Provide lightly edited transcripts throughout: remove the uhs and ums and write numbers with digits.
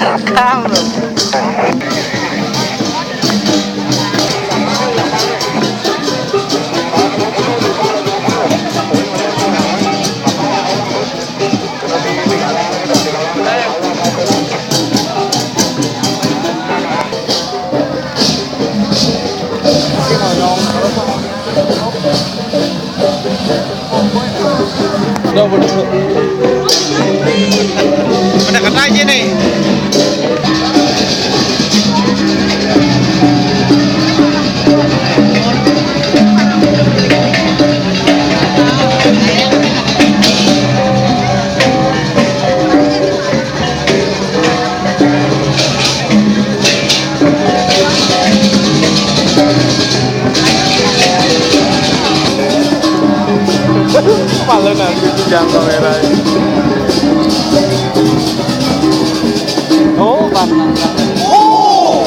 Rekam loh. Mendekat lagi nih. Malu nanti jangan kamera. Oh, bang. Oh.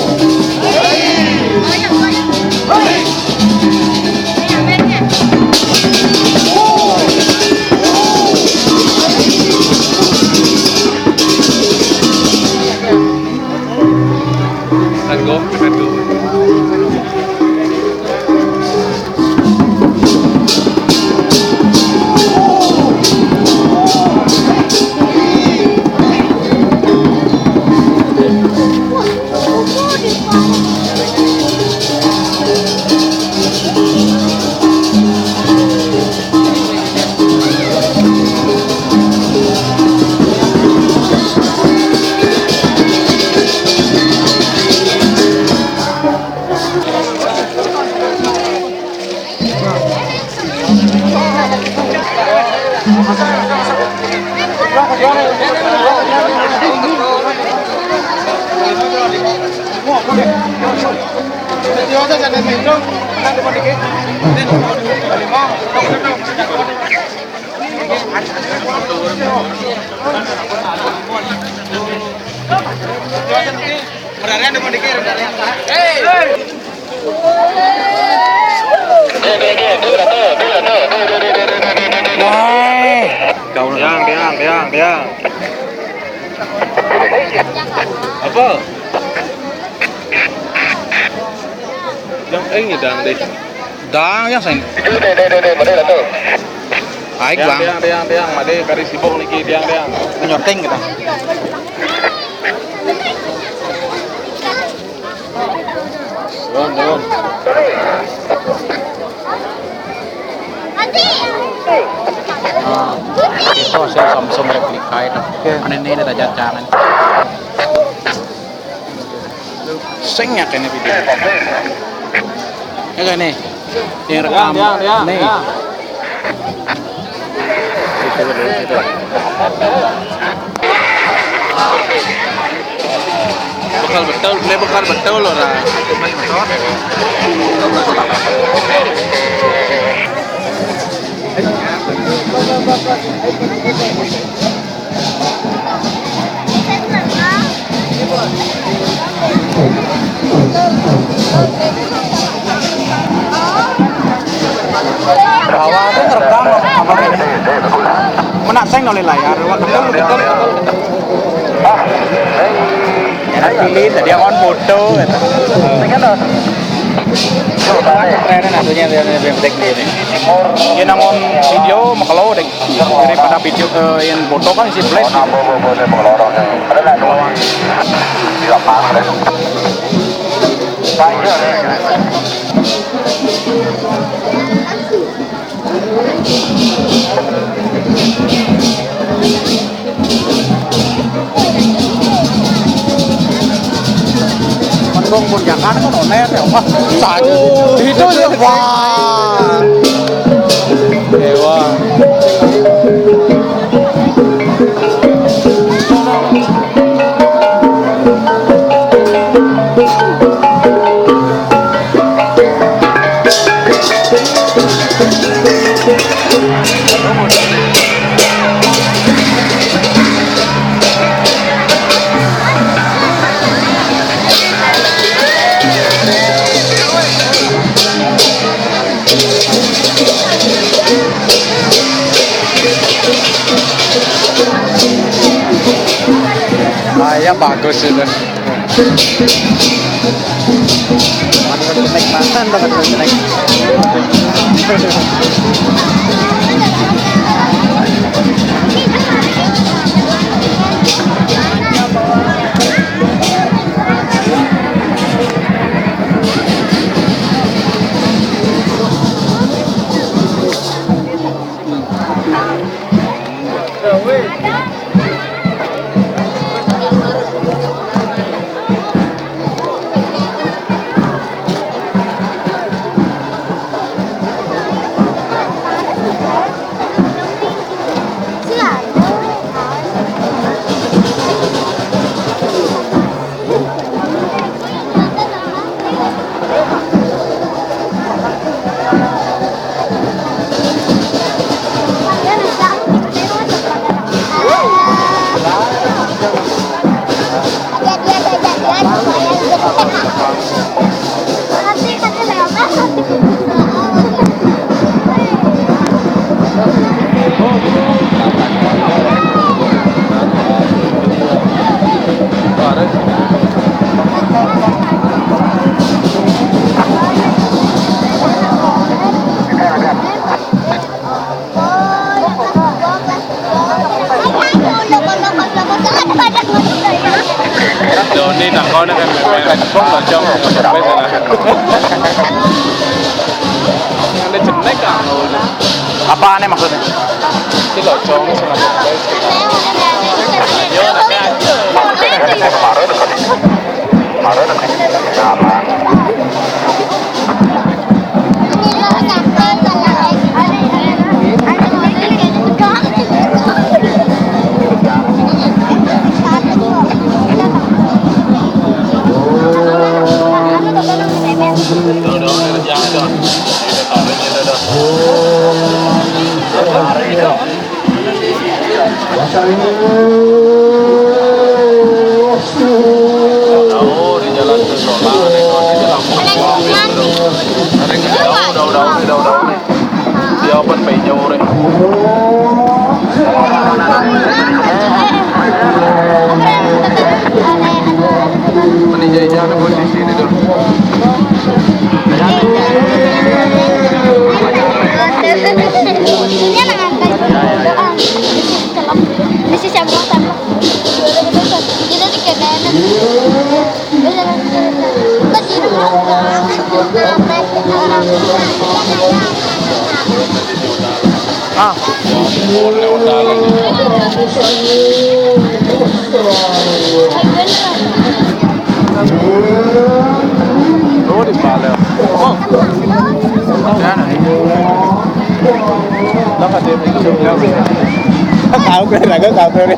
Kau diang. Apa? Yang ini dang deh. Dang yang sen. Baik bang. Diang. Made kari sibuk niki diang. Menyoteng kita. Don. Itu saya Samsung replika itu. Ini ada jangan. Senyak ini video. Ya kan nih. Yang rekam. Nih. Itu. Bekal betul loh lah. Bahwa itu ngerekam apa ini? Menaseng oleh layar, betul. Enak pilih, tadi on foto, gitu. Keren natunya dia bebek ini. Yang namun video makalo deh daripada video yang foto kan isi flash. Mendung pun jangan kan onet ya Pak. Itu ya wah. Dewa. Ayam bagus itu. Mantan dapat naik. Doni nak kau nak kan bom lah jom sampai sana. Yang ada jenek kan? Apa aneh maksudnya? Itu locong sama bom. Yo nak aja. Dia ada posisi di dulu. Ini anak angkat doang. Di sisi sebelah sana. Kita di kanan. Tadi Ah, Lewat dalam. oh di Paleo. Oh, mana nih? Lo nggak ada yang bisa. Kau kira nggak kau kira?